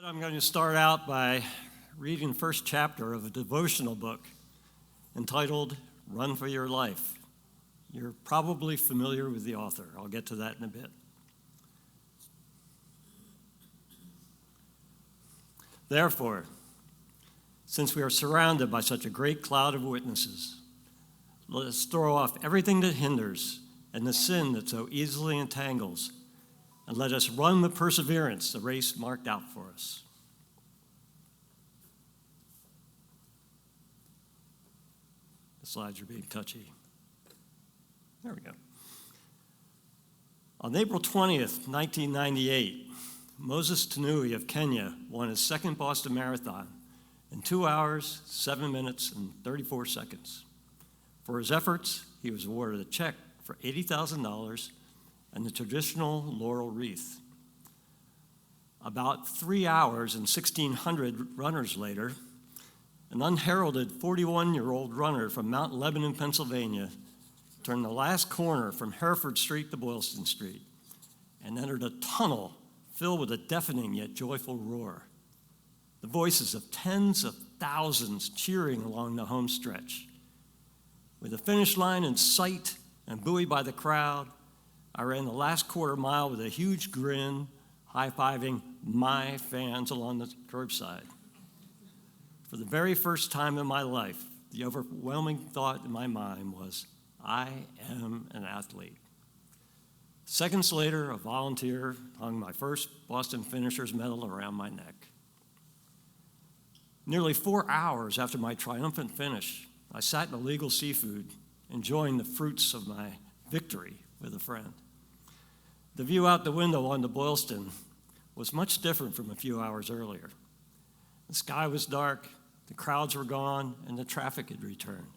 I'm going to start out by reading the first chapter of a devotional book entitled Run for Your Life. You're probably familiar with the author. I'll get to that in a bit. Therefore, since we are surrounded by such a great cloud of witnesses, let us throw off everything that hinders and the sin that so easily entangles, and let us run with perseverance the race marked out for us. The slides are being touchy. There we go. On April 20th, 1998, Moses Tanui of Kenya won his second Boston Marathon in 2 hours, 7 minutes, and 34 seconds. For his efforts, he was awarded a check for $80,000 and the traditional laurel wreath. About 3 hours and 1,600 runners later, an unheralded 41-year-old runner from Mount Lebanon, Pennsylvania, turned the last corner from Hereford Street to Boylston Street and entered a tunnel filled with a deafening yet joyful roar. The voices of tens of thousands cheering along the home stretch. With the finish line in sight and buoyed by the crowd, I ran the last quarter mile with a huge grin, high-fiving my fans along the curbside. For the very first time in my life, the overwhelming thought in my mind was, I am an athlete. Seconds later, a volunteer hung my first Boston Finisher's Medal around my neck. Nearly 4 hours after my triumphant finish, I sat in illegal seafood, enjoying the fruits of my victory with a friend. The view out the window onto Boylston was much different from a few hours earlier. The sky was dark, the crowds were gone, and the traffic had returned.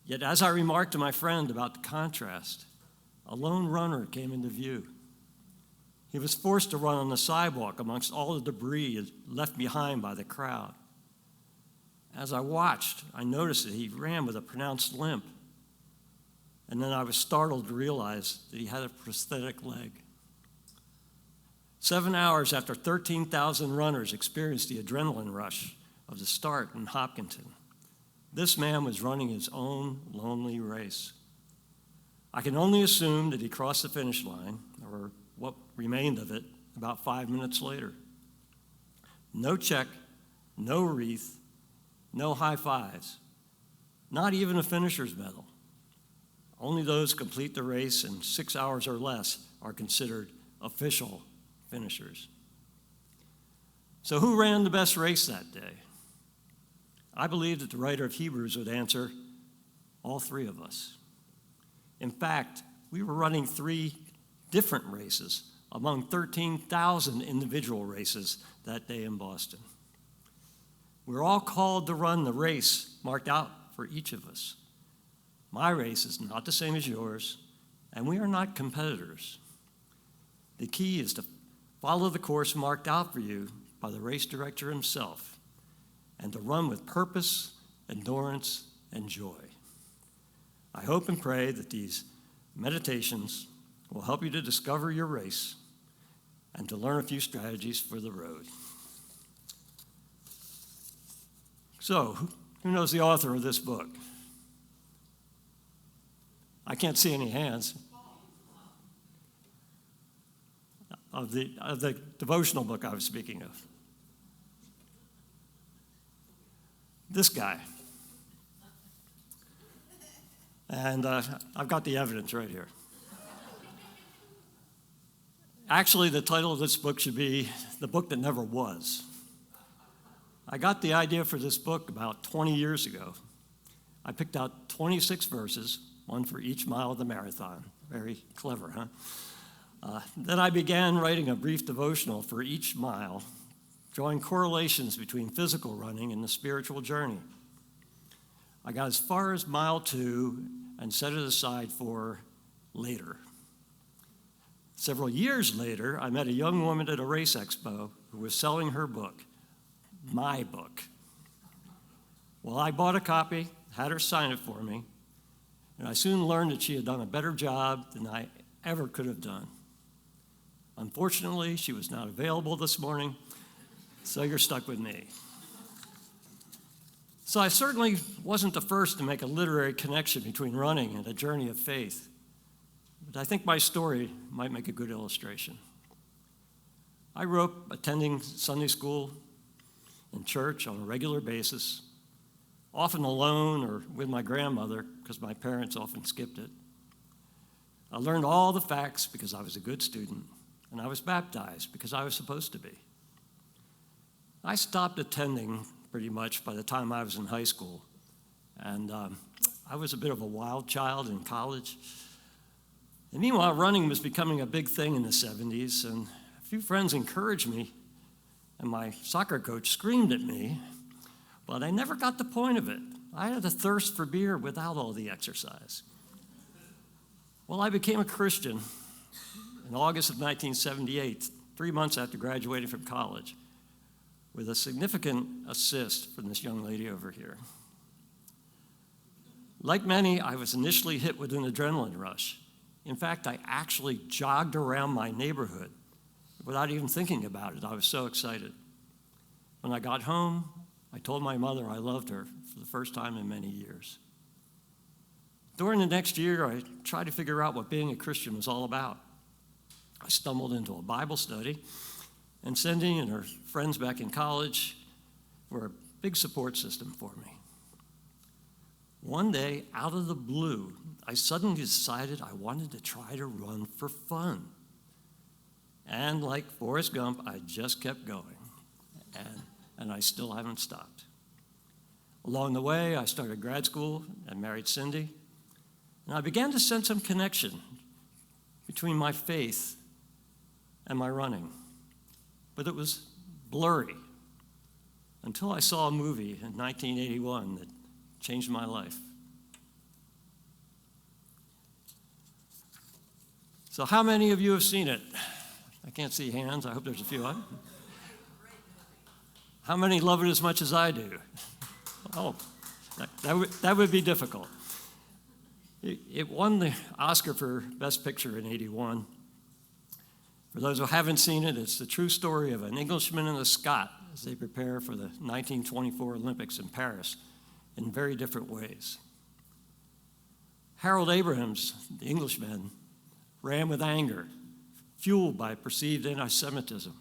Yet as I remarked to my friend about the contrast, a lone runner came into view. He was forced to run on the sidewalk amongst all the debris left behind by the crowd. As I watched, I noticed that he ran with a pronounced limp. And then I was startled to realize that he had a prosthetic leg. 7 hours after 13,000 runners experienced the adrenaline rush of the start in Hopkinton, this man was running his own lonely race. I can only assume that he crossed the finish line, or what remained of it, about 5 minutes later. No check, no wreath, no high fives, not even a finisher's medal. Only those complete the race in 6 hours or less are considered official finishers. So who ran the best race that day? I believe that the writer of Hebrews would answer, all three of us. In fact, we were running 3 different races among 13,000 individual races that day in Boston. We're all called to run the race marked out for each of us. My race is not the same as yours, and we are not competitors. The key is to follow the course marked out for you by the race director himself, and to run with purpose, endurance, and joy. I hope and pray that these meditations will help you to discover your race and to learn a few strategies for the road. So, who knows the author of this book? I can't see any hands. Of the devotional book I was speaking of. This guy. And I've got the evidence right here. Actually, the title of this book should be The Book That Never Was. I got the idea for this book about 20 years ago. I picked out 26 verses, one for each mile of the marathon. Very clever, huh? Then I began writing a brief devotional for each mile, drawing correlations between physical running and the spiritual journey. I got as far as mile 2 and set it aside for later. Several years later, I met a young woman at a race expo who was selling her book, my book. Well, I bought a copy, had her sign it for me, and I soon learned that she had done a better job than I ever could have done. Unfortunately, she was not available this morning, So you're stuck with me. So I certainly wasn't the first to make a literary connection between running and a journey of faith. But I think my story might make a good illustration. I grew up attending Sunday school and church on a regular basis, often alone or with my grandmother because my parents often skipped it. I learned all the facts because I was a good student, and I was baptized because I was supposed to be. I stopped attending pretty much by the time I was in high school, and I was a bit of a wild child in college. And meanwhile, running was becoming a big thing in the 70s, and a few friends encouraged me, and my soccer coach screamed at me, but I never got the point of it. I had a thirst for beer without all the exercise. Well, I became a Christian in August of 1978, 3 months after graduating from college, with a significant assist from this young lady over here. Like many, I was initially hit with an adrenaline rush. In fact, I actually jogged around my neighborhood without even thinking about it. I was so excited. When I got home, I told my mother I loved her for the first time in many years. During the next year, I tried to figure out what being a Christian was all about. I stumbled into a Bible study, and Cindy and her friends back in college were a big support system for me. One day, out of the blue, I suddenly decided I wanted to try to run for fun. And like Forrest Gump, I just kept going, and I still haven't stopped. Along the way, I started grad school and married Cindy, and I began to sense some connection between my faith and my running. But it was blurry until I saw a movie in 1981 that changed my life. So how many of you have seen it? I can't see hands. I hope there's a few. How many love it as much as I do? Oh, that would be difficult. It won the Oscar for Best Picture in '81. For those who haven't seen it, it's the true story of an Englishman and a Scot as they prepare for the 1924 Olympics in Paris in very different ways. Harold Abrahams, the Englishman, ran with anger, fueled by perceived anti-Semitism,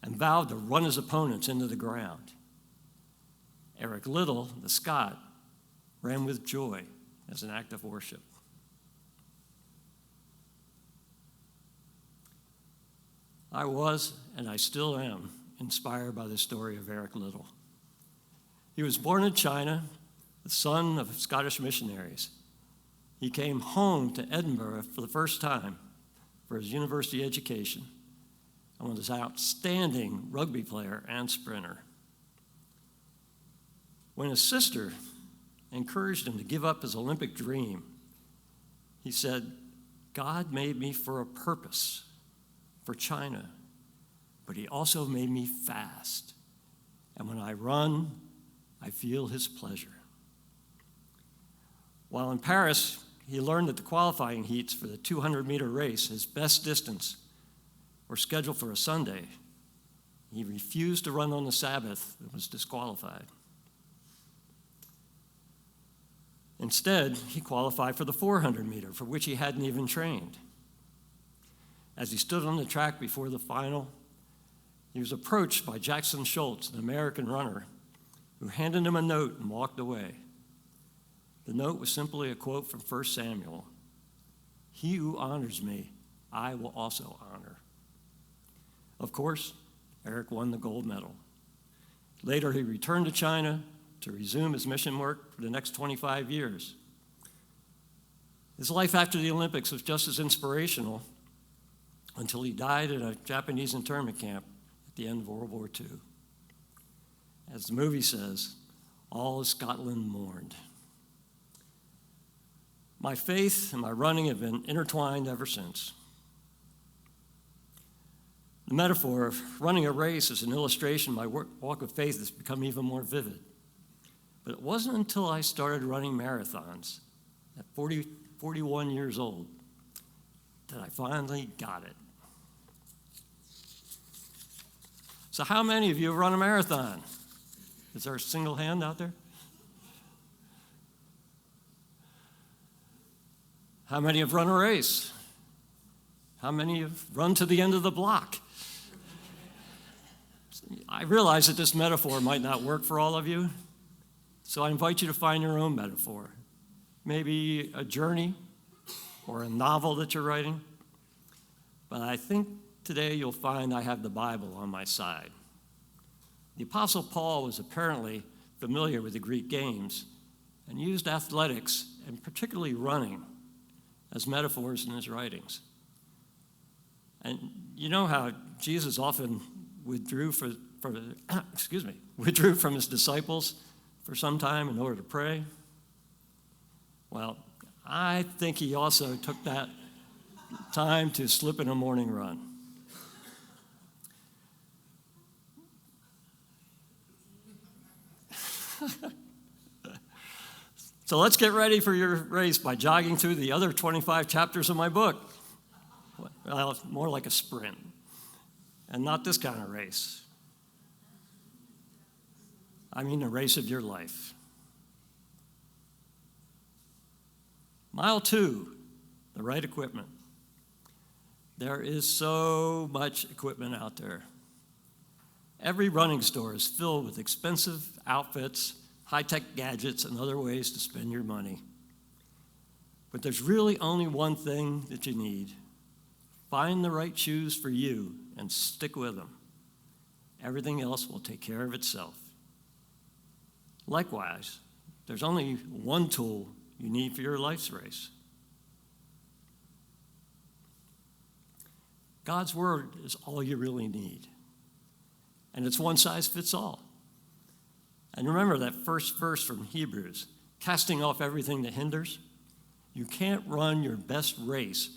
and vowed to run his opponents into the ground. Eric Liddell, the Scot, ran with joy as an act of worship. I was, and I still am, inspired by the story of Eric Liddell. He was born in China, the son of Scottish missionaries. He came home to Edinburgh for the first time for his university education and was an outstanding rugby player and sprinter. When his sister encouraged him to give up his Olympic dream, he said, "God made me for a purpose, for China, but he also made me fast. And when I run, I feel his pleasure." While in Paris, he learned that the qualifying heats for the 200-meter race, his best distance, were scheduled for a Sunday. He refused to run on the Sabbath and was disqualified. Instead, he qualified for the 400-meter, for which he hadn't even trained. As he stood on the track before the final, he was approached by Jackson Schultz, an American runner, who handed him a note and walked away. The note was simply a quote from 1 Samuel. "He who honors me, I will also honor." Of course, Eric won the gold medal. Later, he returned to China to resume his mission work for the next 25 years. His life after the Olympics was just as inspirational until he died in a Japanese internment camp at the end of World War II. As the movie says, all of Scotland mourned. My faith and my running have been intertwined ever since. The metaphor of running a race is an illustration my walk of faith has become even more vivid. But it wasn't until I started running marathons at 41 years old that I finally got it. So how many of you have run a marathon? Is there a single hand out there? How many have run a race? How many have run to the end of the block? I realize that this metaphor might not work for all of you, so I invite you to find your own metaphor. Maybe a journey or a novel that you're writing. But I think today you'll find I have the Bible on my side. The Apostle Paul was apparently familiar with the Greek games and used athletics, and particularly running, as metaphors in his writings. And you know how Jesus often withdrew from his disciples for some time in order to pray? Well, I think he also took that time to slip in a morning run. So let's get ready for your race by jogging through the other 25 chapters of my book. Well, more like a sprint, and not this kind of race. I mean the race of your life. Mile 2, the right equipment. There is so much equipment out there. Every running store is filled with expensive outfits, high-tech gadgets, and other ways to spend your money. But there's really only one thing that you need. Find the right shoes for you and stick with them. Everything else will take care of itself. Likewise, there's only one tool you need for your life's race. God's word is all you really need. And it's one size fits all. And remember that first verse from Hebrews, casting off everything that hinders. You can't run your best race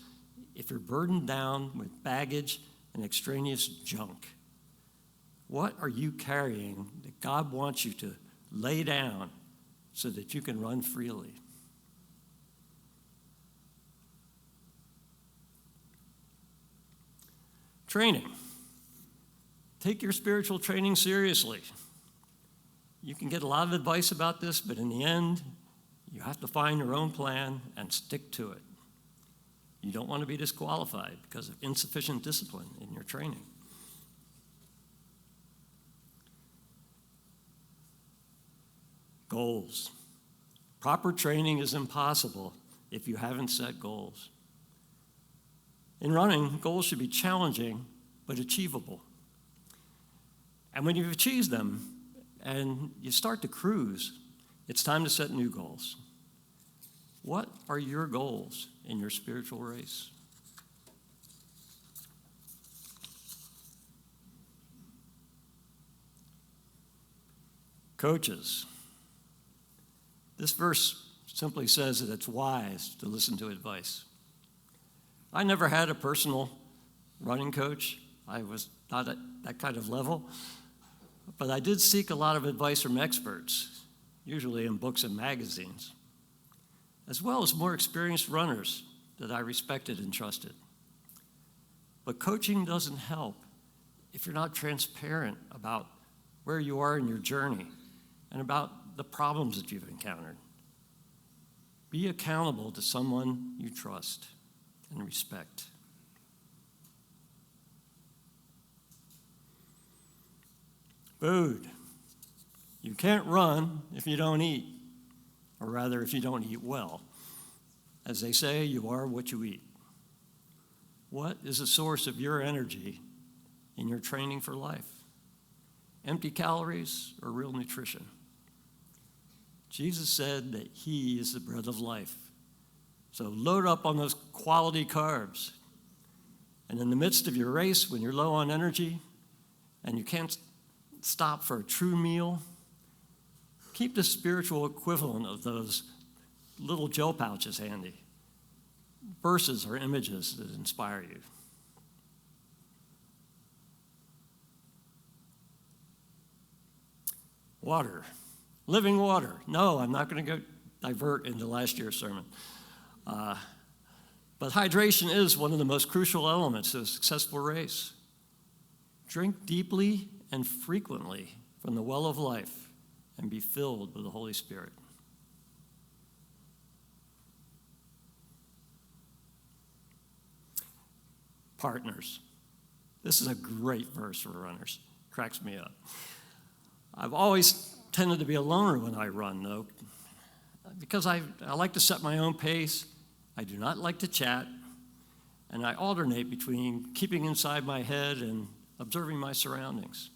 if you're burdened down with baggage and extraneous junk. What are you carrying that God wants you to lay down so that you can run freely? Training. Take your spiritual training seriously. You can get a lot of advice about this, but in the end, you have to find your own plan and stick to it. You don't want to be disqualified because of insufficient discipline in your training. Goals. Proper training is impossible if you haven't set goals. In running, goals should be challenging but achievable. And when you've achieved them and you start to cruise, it's time to set new goals. What are your goals in your spiritual race? Coaches. This verse simply says that it's wise to listen to advice. I never had a personal running coach. I was not at that kind of level. But I did seek a lot of advice from experts, usually in books and magazines, as well as more experienced runners that I respected and trusted. But coaching doesn't help if you're not transparent about where you are in your journey and about the problems that you've encountered. Be accountable to someone you trust and respect. Food. You can't run if you don't eat, or rather, if you don't eat well. As they say, you are what you eat. What is the source of your energy in your training for life? Empty calories or real nutrition? Jesus said that he is the bread of life. So load up on those quality carbs. And in the midst of your race, when you're low on energy and you can't stop for a true meal, keep the spiritual equivalent of those little gel pouches handy. Verses or images that inspire you. Water. Living water. No, I'm not going to go divert into last year's sermon. But hydration is one of the most crucial elements of a successful race. Drink deeply and frequently from the well of life and be filled with the Holy Spirit. Partners. This is a great verse for runners. Cracks me up. I've always tended to be a loner when I run, though, because I like to set my own pace. I do not like to chat, and I alternate between keeping inside my head and observing my surroundings.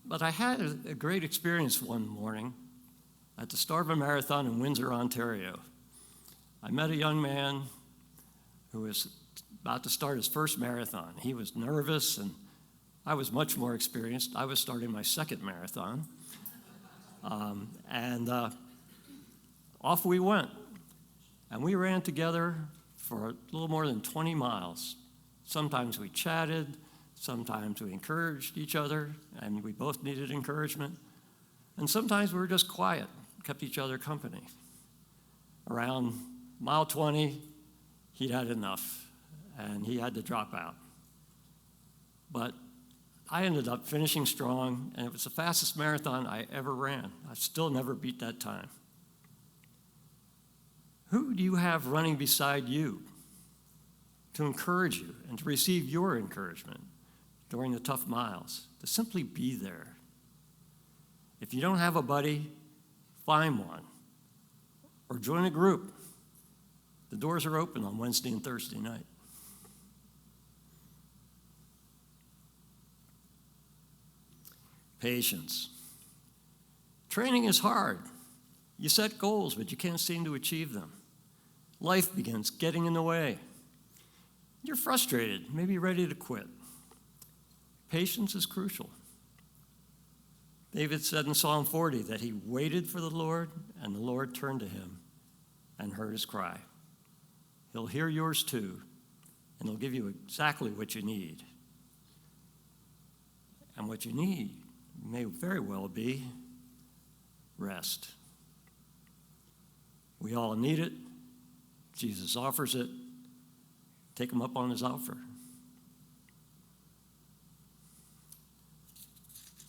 But I had a great experience one morning at the start of a marathon in Windsor, Ontario. I met a young man who was about to start his first marathon. He was nervous, and I was much more experienced. I was starting my second marathon. Off we went. And we ran together for a little more than 20 miles. Sometimes we chatted, sometimes we encouraged each other, and we both needed encouragement. And sometimes we were just quiet, kept each other company. Around mile 20, he'd had enough, and he had to drop out. But I ended up finishing strong, and it was the fastest marathon I ever ran. I still never beat that time. Who do you have running beside you to encourage you and to receive your encouragement during the tough miles, to simply be there? If you don't have a buddy, find one or join a group. The doors are open on Wednesday and Thursday night. Patience. Training is hard. You set goals, but you can't seem to achieve them. Life begins getting in the way. You're frustrated, maybe ready to quit. Patience is crucial. David said in Psalm 40 that he waited for the Lord, and the Lord turned to him and heard his cry. He'll hear yours too, and he'll give you exactly what you need. And what you need may very well be rest. We all need it. Jesus offers it. Take him up on his offer.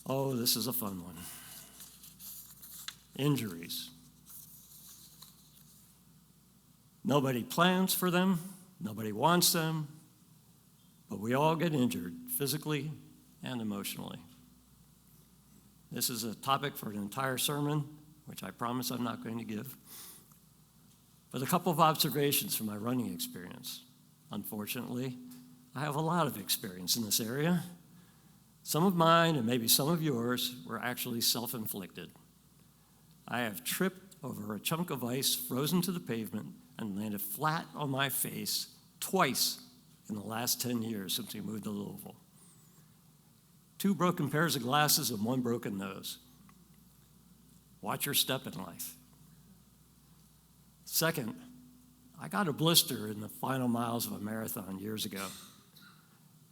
Oh, this is a fun one. Injuries. Nobody plans for them. Nobody wants them. But we all get injured physically and emotionally. This is a topic for an entire sermon, which I promise I'm not going to give. But a couple of observations from my running experience. Unfortunately, I have a lot of experience in this area. Some of mine, and maybe some of yours, were actually self-inflicted. I have tripped over a chunk of ice frozen to the pavement and landed flat on my face twice in the last 10 years since we moved to Louisville. 2 broken pairs of glasses and 1 broken nose. Watch your step in life. Second, I got a blister in the final miles of a marathon years ago.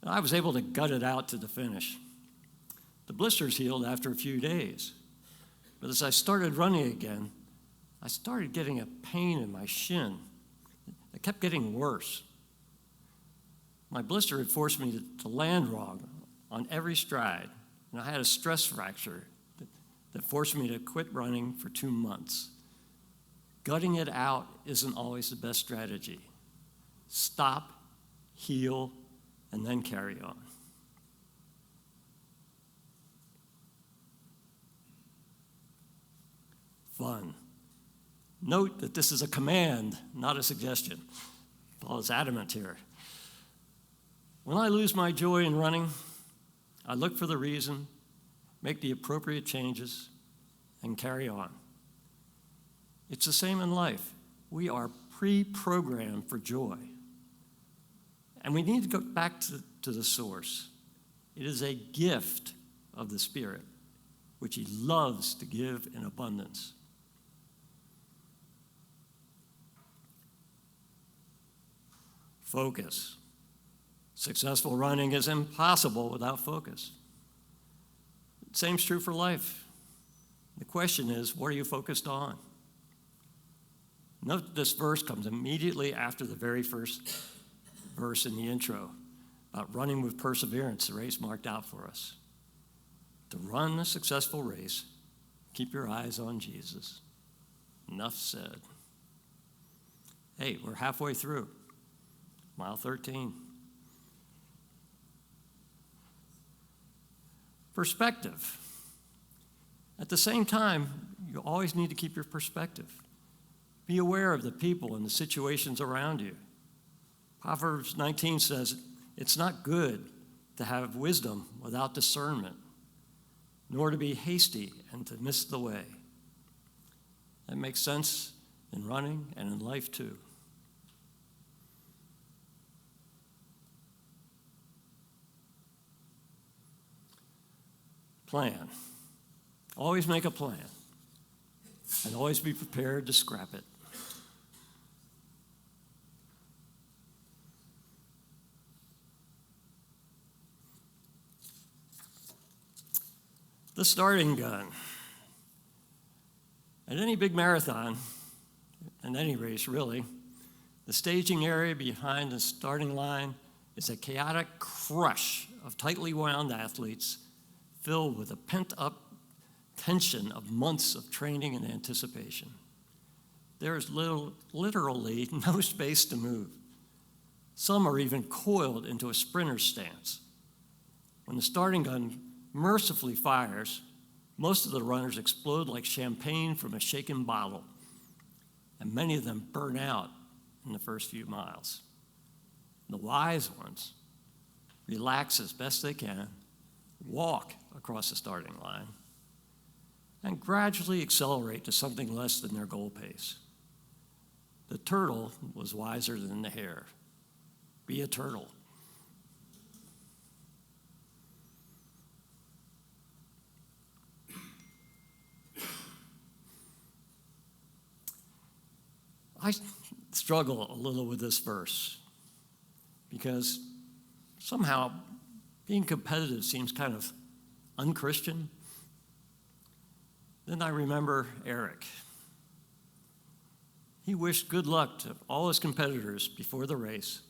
And I was able to gut it out to the finish. The blisters healed after a few days. But as I started running again, I started getting a pain in my shin. It kept getting worse. My blister had forced me to land wrong on every stride. And I had a stress fracture that forced me to quit running for 2 months. Gutting it out isn't always the best strategy. Stop, heal, and then carry on. Fun. Note that this is a command, not a suggestion. Paul is adamant here. When I lose my joy in running, I look for the reason, make the appropriate changes, and carry on. It's the same in life. We are pre-programmed for joy. And we need to go back to the source. It is a gift of the Spirit, which he loves to give in abundance. Focus. Successful running is impossible without focus. Same's true for life. The question is, what are you focused on? Note that this verse comes immediately after the very first verse in the intro. about running with perseverance the race marked out for us. To run a successful race, keep your eyes on Jesus. Enough said. Hey, we're halfway through. Mile 13. Perspective. At the same time, you always need to keep your perspective. Be aware of the people and the situations around you. Proverbs 19 says, it's not good to have wisdom without discernment, nor to be hasty and to miss the way. That makes sense in running and in life too. Plan. Always make a plan, and always be prepared to scrap it. The starting gun. At any big marathon, and any race really, the staging area behind the starting line is a chaotic crush of tightly wound athletes filled with a pent-up tension of months of training and anticipation. There is literally no space to move. Some are even coiled into a sprinter's stance. When the starting gun mercifully fires, most of the runners explode like champagne from a shaken bottle, and many of them burn out in the first few miles. The wise ones relax as best they can, walk across the starting line, and gradually accelerate to something less than their goal pace. The turtle was wiser than the hare. Be a turtle. I struggle a little with this verse because somehow being competitive seems kind of unchristian. Then I remember Eric. He wished good luck to all his competitors before the race,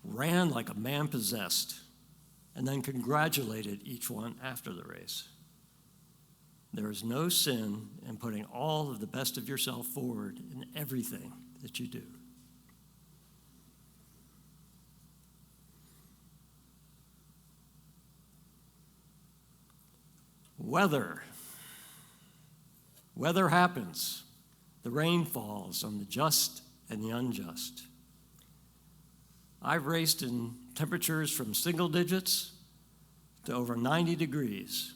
ran like a man possessed, and then congratulated each one after the race. There is no sin in putting all of the best of yourself forward in everything that you do. Weather. Weather happens. The rain falls on the just and the unjust. I've raced in temperatures from single digits to over 90 degrees.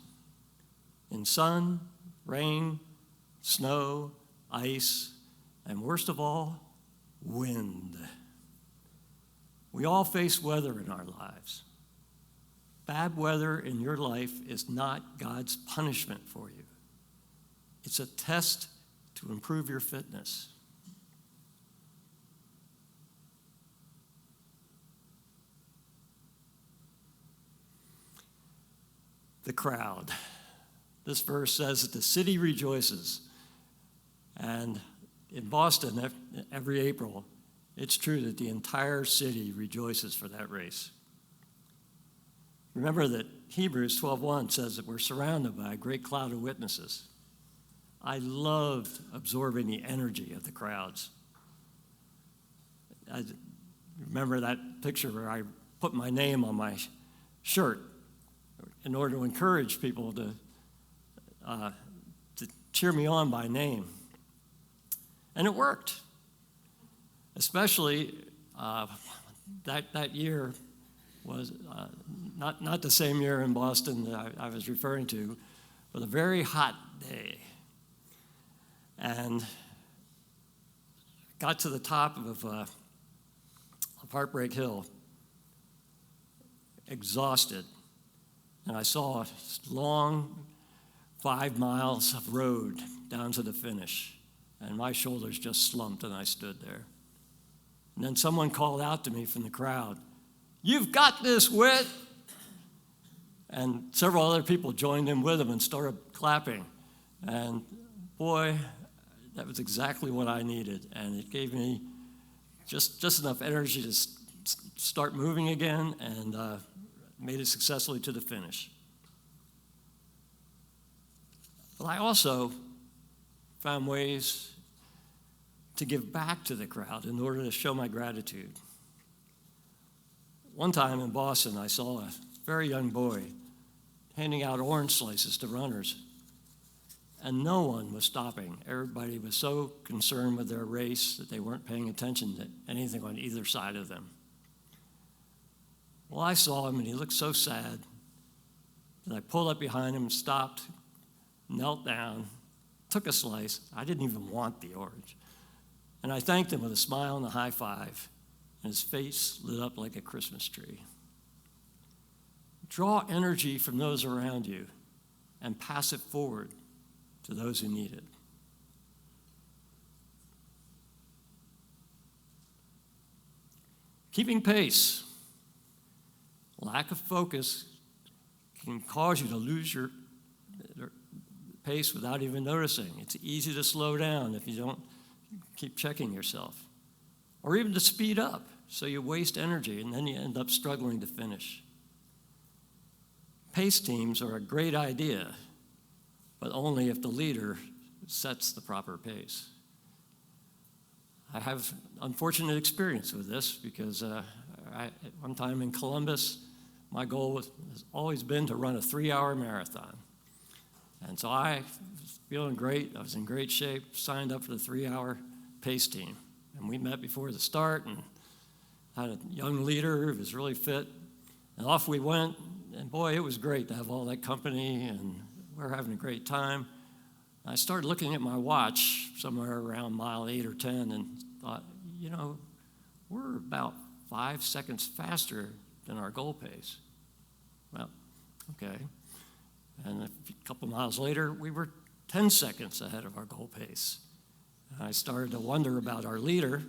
In sun, rain, snow, ice, and worst of all, wind. We all face weather in our lives. Bad weather in your life is not God's punishment for you. It's a test to improve your fitness. The crowd. This verse says that the city rejoices. And in Boston, every April, it's true that the entire city rejoices for that race. Remember that Hebrews 12:1 says that we're surrounded by a great cloud of witnesses. I loved absorbing the energy of the crowds. I remember that picture where I put my name on my shirt in order to encourage people to cheer me on by name. And it worked. Especially that year was not the same year in Boston that I was referring to, but a very hot day. And got to the top of Heartbreak Hill, exhausted. And I saw a long 5 miles of road down to the finish. And my shoulders just slumped and I stood there. And then someone called out to me from the crowd, "You've got this, Whit!" And several other people joined in with him and started clapping. And boy, that was exactly what I needed. And it gave me just enough energy to start moving again, and made it successfully to the finish. But I also found ways to give back to the crowd in order to show my gratitude. One time in Boston, I saw a very young boy handing out orange slices to runners, and no one was stopping. Everybody was so concerned with their race that they weren't paying attention to anything on either side of them. Well, I saw him, and he looked so sad that I pulled up behind him, stopped, knelt down, took a slice. I didn't even want the orange. And I thanked him with a smile and a high five, and his face lit up like a Christmas tree. Draw energy from those around you and pass it forward to those who need it. Keeping pace. Lack of focus can cause you to lose your pace without even noticing. It's easy to slow down if you don't keep checking yourself, or even to speed up, so you waste energy and then you end up struggling to finish. Pace teams are a great idea, but only if the leader sets the proper pace. I have unfortunate experience with this because one time in Columbus, my goal has always been to run a 3-hour marathon. And so I was feeling great. I was in great shape, signed up for the 3-hour pace team. And we met before the start and had a young leader who was really fit. And off we went. And boy, it was great to have all that company, and we were having a great time. I started looking at my watch somewhere around mile 8 or 10 and thought, we're about 5 seconds faster than our goal pace. Well, okay. And a couple miles later, we were 10 seconds ahead of our goal pace. And I started to wonder about our leader.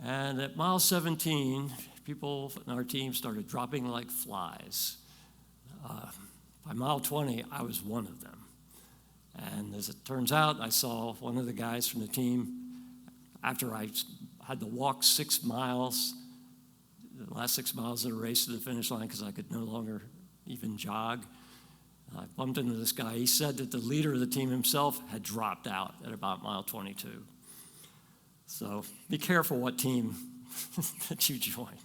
And at mile 17, people in our team started dropping like flies. By mile 20, I was one of them. And as it turns out, I saw one of the guys from the team, after I had to walk 6 miles, the last 6 miles of the race to the finish line because I could no longer even jog. I bumped into this guy. He said that the leader of the team himself had dropped out at about mile 22. So be careful what team that you join.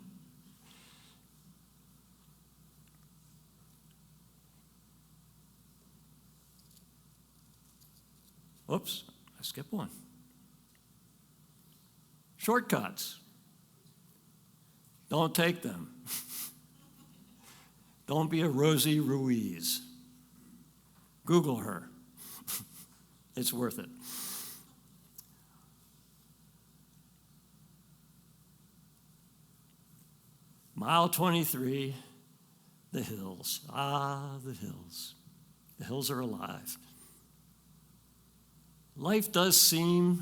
Oops, I skipped one. Shortcuts. Don't take them. Don't be a Rosie Ruiz. Google her. It's worth it. Mile 23, the hills. Ah, the hills. The hills are alive. Life does seem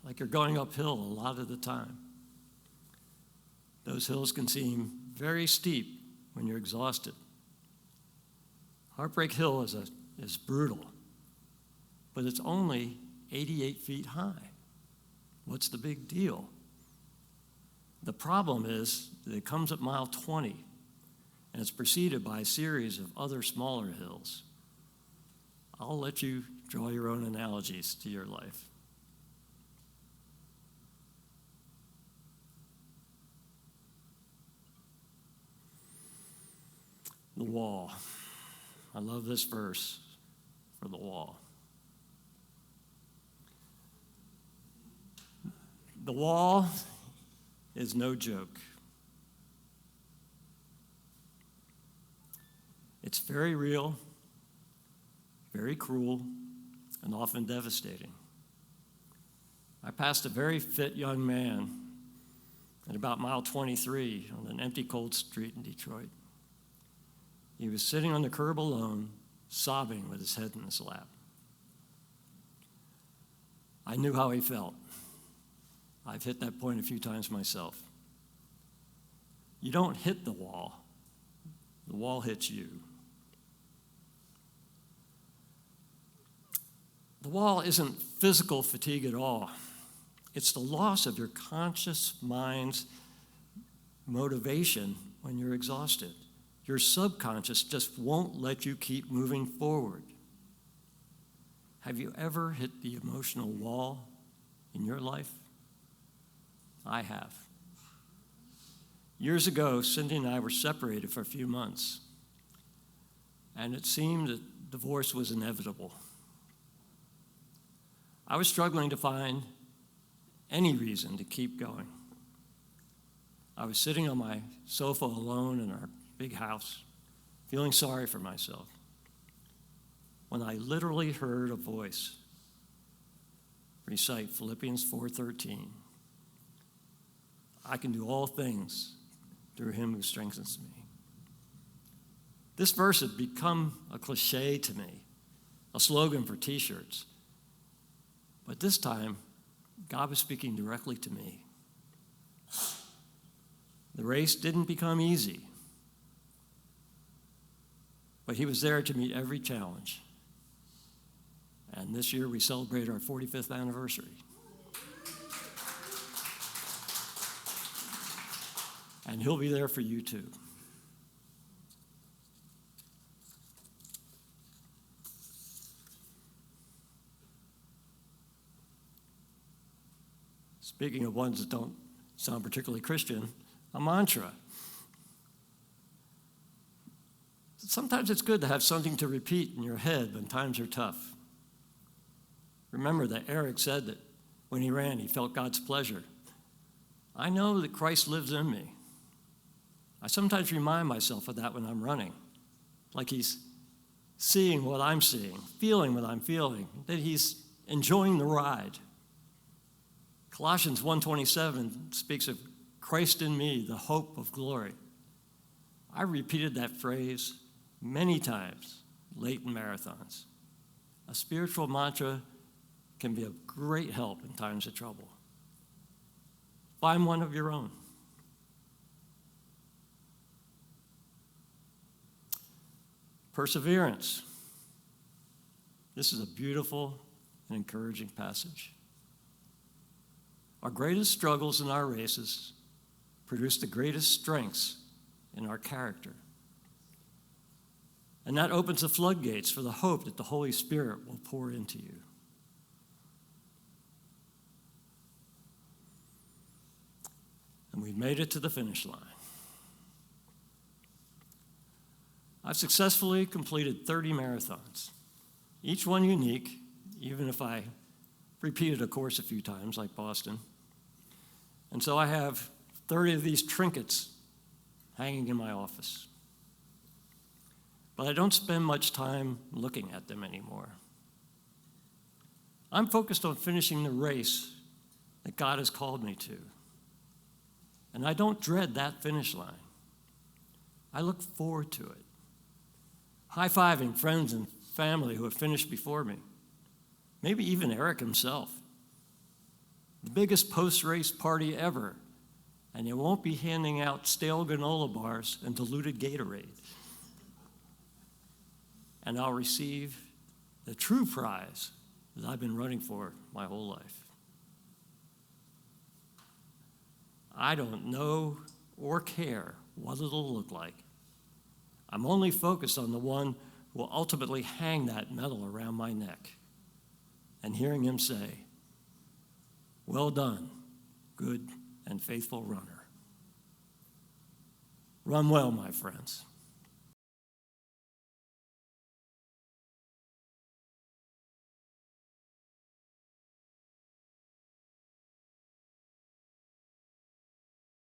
like you're going uphill a lot of the time. Those hills can seem very steep when you're exhausted. Heartbreak Hill is brutal, but it's only 88 feet high. What's the big deal? The problem is that it comes at mile 20, and it's preceded by a series of other smaller hills. I'll let you draw your own analogies to your life. The wall. I love this verse for the wall. The wall is no joke. It's very real, very cruel, and often devastating. I passed a very fit young man at about mile 23 on an empty, cold street in Detroit. He was sitting on the curb alone, sobbing with his head in his lap. I knew how he felt. I've hit that point a few times myself. You don't hit the wall hits you. The wall isn't physical fatigue at all. It's the loss of your conscious mind's motivation when you're exhausted. Your subconscious just won't let you keep moving forward. Have you ever hit the emotional wall in your life? I have. Years ago, Cindy and I were separated for a few months, and it seemed that divorce was inevitable. I was struggling to find any reason to keep going. I was sitting on my sofa alone in our big house, feeling sorry for myself, when I literally heard a voice recite Philippians 4:13. I can do all things through him who strengthens me. This verse had become a cliche to me, a slogan for t-shirts. But this time, God was speaking directly to me. The race didn't become easy, but he was there to meet every challenge. And this year we celebrate our 45th anniversary. And he'll be there for you too. Speaking of ones that don't sound particularly Christian, a mantra. Sometimes it's good to have something to repeat in your head when times are tough. Remember that Eric said that when he ran, he felt God's pleasure. I know that Christ lives in me. I sometimes remind myself of that when I'm running, like he's seeing what I'm seeing, feeling what I'm feeling, that he's enjoying the ride. Colossians 1:27 speaks of Christ in me, the hope of glory. I repeated that phrase many times late in marathons. A spiritual mantra can be of great help in times of trouble. Find one of your own. Perseverance. This is a beautiful and encouraging passage. Our greatest struggles in our races produce the greatest strengths in our character. And that opens the floodgates for the hope that the Holy Spirit will pour into you. And we've made it to the finish line. I've successfully completed 30 marathons, each one unique, even if I repeated a course a few times, like Boston. And so I have 30 of these trinkets hanging in my office. But I don't spend much time looking at them anymore. I'm focused on finishing the race that God has called me to. And I don't dread that finish line. I look forward to it. High-fiving friends and family who have finished before me. Maybe even Eric himself. The biggest post-race party ever. And you won't be handing out stale granola bars and diluted Gatorade. And I'll receive the true prize that I've been running for my whole life. I don't know or care what it'll look like. I'm only focused on the one who will ultimately hang that medal around my neck and hearing him say, "Well done, good and faithful runner." Run well, my friends.